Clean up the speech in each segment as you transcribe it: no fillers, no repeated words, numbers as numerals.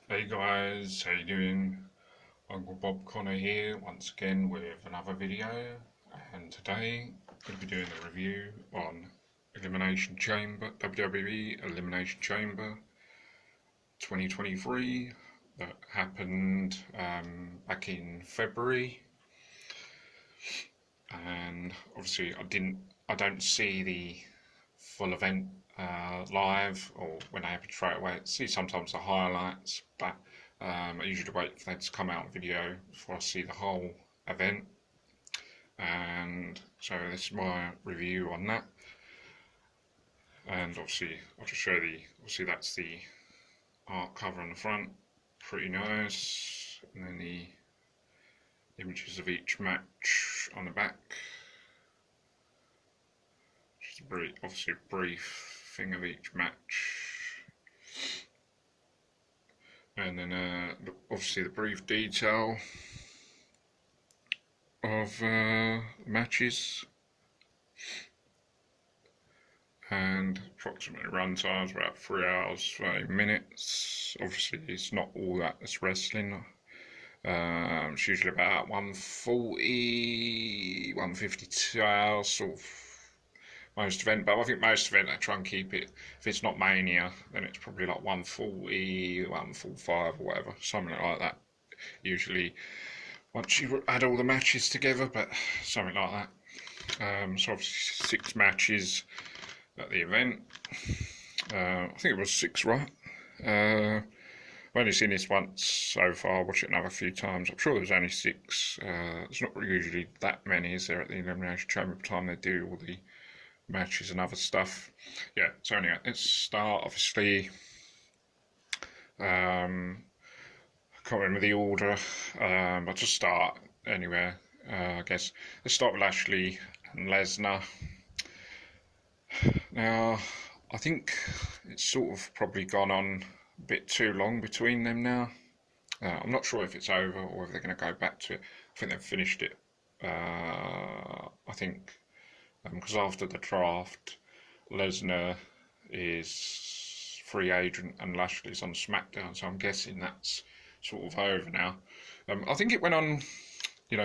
Hey guys, how you doing? Uncle Bob Connor here once again with another video, and today I'm going to be doing a review on Elimination Chamber, WWE Elimination Chamber 2023 that happened back in February, and obviously I don't see the full event live or when I have to try it away. I see sometimes the highlights, but I usually wait for them to come out on video before I see the whole event. And so this is my review on that. And obviously, I'll just show obviously that's the art cover on the front, pretty nice. And then the images of each match on the back. Just obviously a brief thing of each match, and then obviously the brief detail of matches, and approximately run times about 3 hours 30 minutes. Obviously it's not all that, it's wrestling. It's usually about 140, 152 hours sort of most event, but I think most event they try and keep it, if it's not Mania, then it's probably like 140, 145 or whatever, something like that, usually once you add all the matches together, but something like that. So obviously 6 matches at the event. I think it was 6, right? I've only seen this once so far. I'll watch it another few times. I'm sure there's only 6. There's not usually that many, is there, at the Elimination Chamber by the time they do all the matches and other stuff. Yeah, so anyway, let's start. Obviously, I can't remember the order, but just start anywhere. I guess let's start with Lashley and Lesnar. Now, I think it's sort of probably gone on a bit too long between them now. I'm not sure if it's over or if they're going to go back to it. I think they've finished it. I think because after the draft, Lesnar is free agent and Lashley's on SmackDown, so I'm guessing that's sort of over now. I think it went on,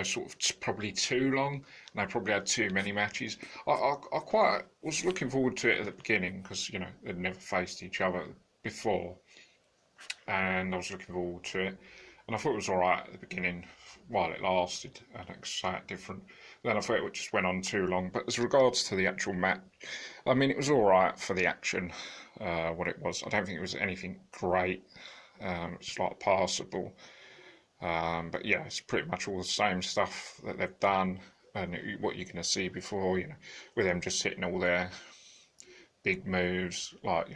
sort of probably too long, and they probably had too many matches. I quite was looking forward to it at the beginning because they'd never faced each other before, and I was looking forward to it, and I thought it was all right at the beginning while it lasted, and it was something different. Then I thought it just went on too long. But as regards to the actual match, I mean, it was all right for the action, what it was. I don't think it was anything great. It's like passable. But yeah, it's pretty much all the same stuff that they've done, and what you're going to see before, with them just hitting all their big moves, like,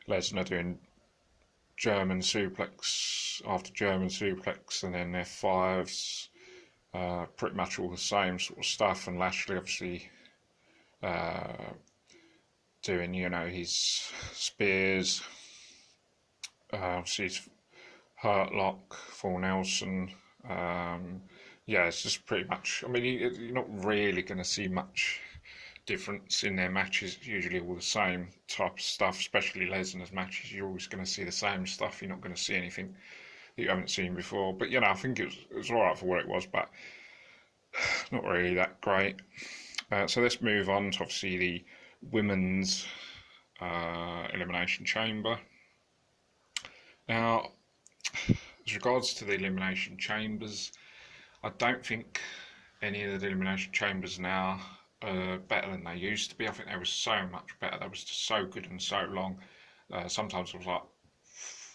Lesnar doing German suplex after German suplex, and then their F5s. Pretty much all the same sort of stuff, and Lashley obviously doing, his spears, obviously his hurt lock, full Nelson. Yeah, it's just pretty much, I mean, you're not really going to see much difference in their matches. It's usually all the same type of stuff, especially Lesnar's matches. You're always going to see the same stuff. You're not going to see anything that you haven't seen before. But I think it was all right for what it was, but not really that great. So let's move on to obviously the women's Elimination Chamber. Now, as regards to the Elimination Chambers, I don't think any of the Elimination Chambers now are better than they used to be. I think they were so much better. They was just so good and so long. Sometimes it was like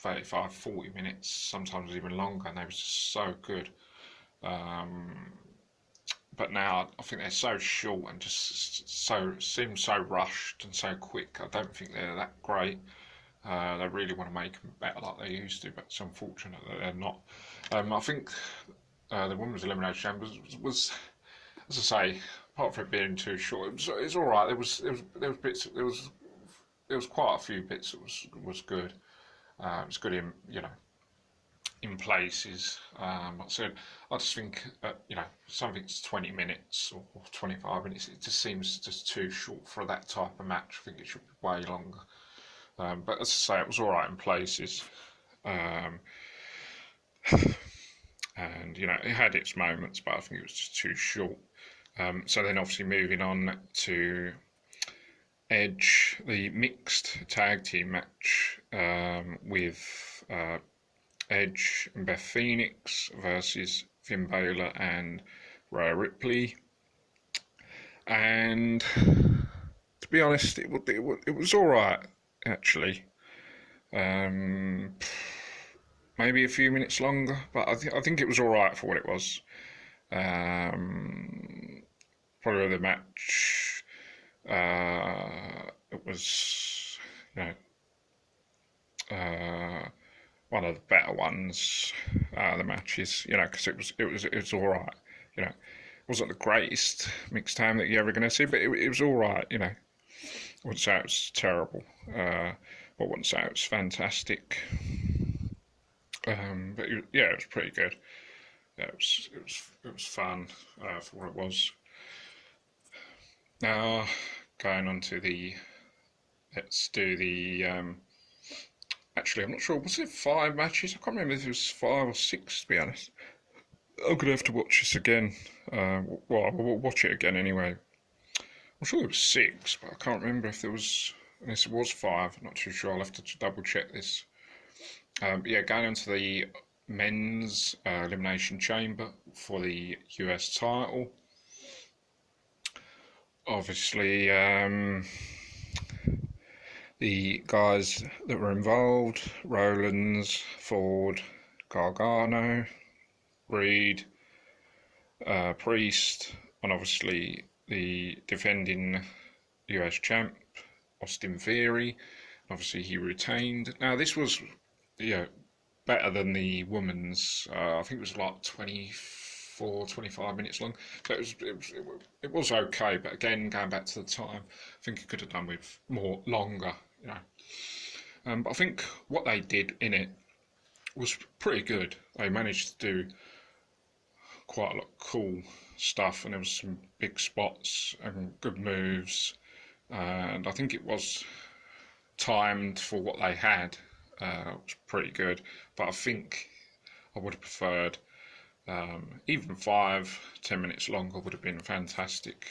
35, 40 minutes, sometimes even longer, and they were just so good. But now I think they're so short and just seem so rushed and so quick. I don't think they're that great. They really want to make them better like they used to, but it's unfortunate that they're not. I think the women's Elimination Chamber was, as I say, apart from it being too short, it was all right. There was bits. There was quite a few bits that was good. It was good in places. I said, I just think something's 20 minutes or 25 minutes. It just seems just too short for that type of match. I think it should be way longer. But as I say, it was all right in places. Um, and you know, it had its moments, but I think it was just too short. So then, obviously, moving on to Edge, the mixed tag team match with Edge and Beth Phoenix versus Finn Balor and Rhea Ripley. And to be honest, it was all right actually. Maybe a few minutes longer, but I think it was all right for what it was. Probably the match. It was, you know, one of the better ones. The matches, you know, because it was all right. You know, it wasn't the greatest mixed time that you're ever going to see, but it was all right. You know, I wouldn't say it was terrible. I wouldn't say it was fantastic. But yeah, it was pretty good. Yeah, it was fun for what it was. Now, going on to let's do the. Actually, I'm not sure. Was it 5 matches? I can't remember if it was 5 or 6. To be honest, I'm gonna have to watch this again. Well, I'll watch it again anyway. I'm sure it was 6, but I can't remember if there was. Unless it was 5. I'm not too sure. I'll have to double check this. Yeah, going on to the men's elimination chamber for the US title. Obviously, the guys that were involved: Rollins, Ford, Gargano, Reed, Priest, and obviously the defending US champ, Austin Theory. Obviously, he retained. Now, this was, you know, better than the women's. I think it was like 24, 25 minutes long. So it was okay, but again, going back to the time, I think it could have done with more longer, you know. But I think what they did in it was pretty good. They managed to do quite a lot of cool stuff, and there was some big spots and good moves, and I think it was timed for what they had. It was pretty good, but I think I would have preferred even 5-10 minutes longer would have been fantastic.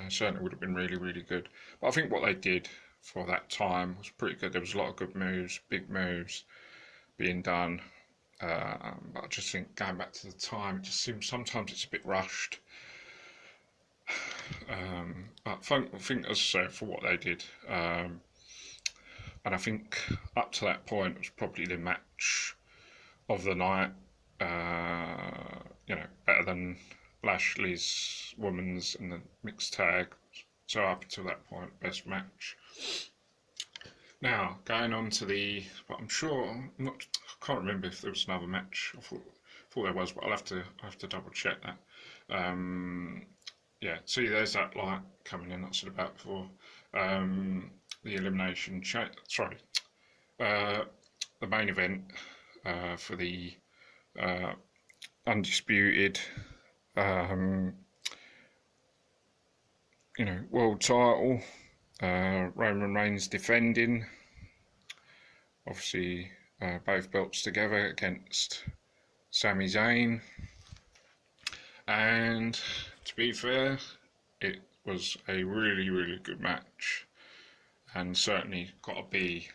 Certainly would have been really, really good. But I think what they did for that time was pretty good. There was a lot of good moves, big moves being done. But I just think going back to the time, it just seems sometimes it's a bit rushed. But I think, as I say, for what they did, and I think up to that point it was probably the match of the night. You know, better than Lashley's women's and the mixed tag. So up until that point, best match. Now going on to but I'm sure I can't remember if there was another match. I thought there was, but I'll have to double check that. Yeah, see, there's that light coming in that I said about before. The elimination the main event for the undisputed world title. Roman Reigns defending, obviously, both belts together against Sami Zayn. And to be fair, it was a really, really good match, and certainly got to be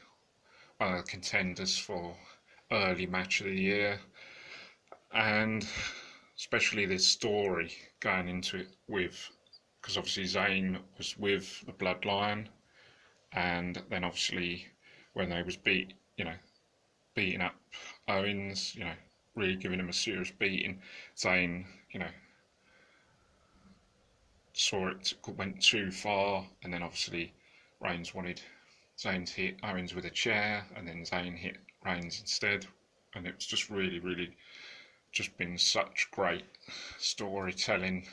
one of the contenders for early match of the year. And especially this story going into it because obviously Zayn was with the Bloodline, and then obviously when they was beating up Owens, really giving him a serious beating, Zayn, saw it went too far, and then obviously Reigns wanted Zayn to hit Owens with a chair, and then Zayn hit Reigns instead, and it was just really, really just been such great storytelling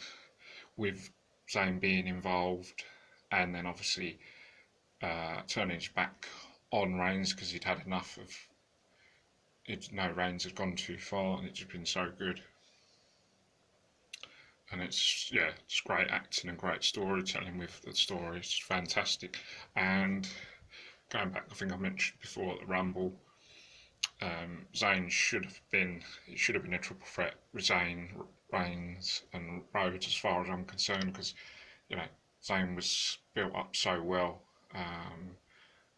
with Zayn being involved, and then obviously turning his back on Reigns because he'd had enough of it. Reigns had gone too far, and it's just been so good. And it's great acting and great storytelling with the story. It's fantastic. And going back, I think I mentioned before at the Rumble, Zayn should have been, it should have been a triple threat with Zayn, Reigns, and Rhodes, as far as I'm concerned, because you know Zayn was built up so well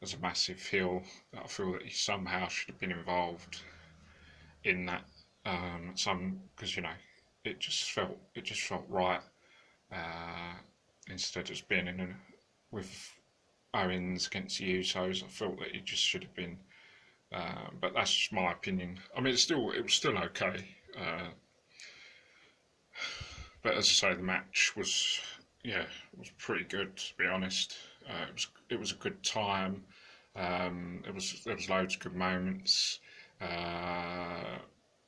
as a massive heel that I feel that he somehow should have been involved in that. Because it just felt right instead of just being with Owens against the Usos. I felt that it just should have been. But that's just my opinion. I mean, it was still okay. But as I say, the match was pretty good, to be honest. It was a good time. There was loads of good moments. There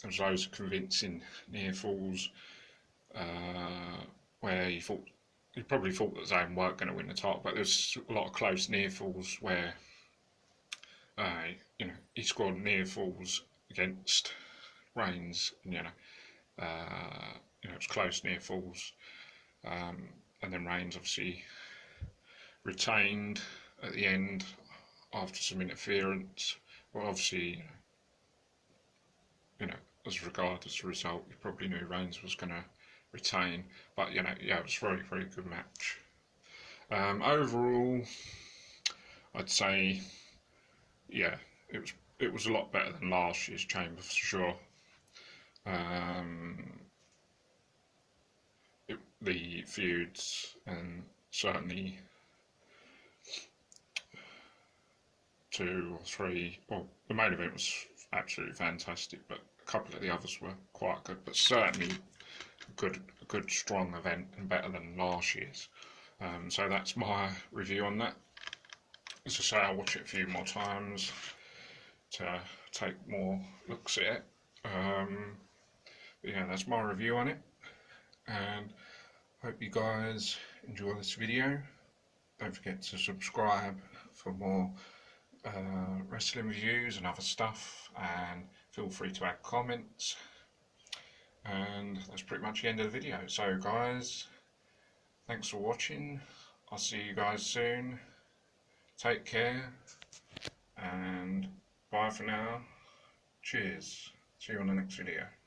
was loads of convincing near falls where you probably thought that Zayn weren't going to win the title, but there's a lot of close near falls where he scored near falls against Reigns, and it was close near falls, and then Reigns obviously retained at the end after some interference. Well, obviously, as regards the result, you probably knew Reigns was going to retain, but it was a very, very good match. Overall, I'd say, it was a lot better than last year's Chamber for sure. The feuds, and certainly 2 or 3. Well, the main event was absolutely fantastic, but a couple of the others were quite good. But certainly a good strong event, and better than last year's. So that's my review on that. As I say, I'll watch it a few more times to take more looks at it. But that's my review on it, and hope you guys enjoy this video. Don't forget to subscribe for more wrestling reviews and other stuff, and feel free to add comments. And that's pretty much the end of the video. So guys, thanks for watching. I'll see you guys soon. Take care, and bye for now. Cheers. See you on the next video.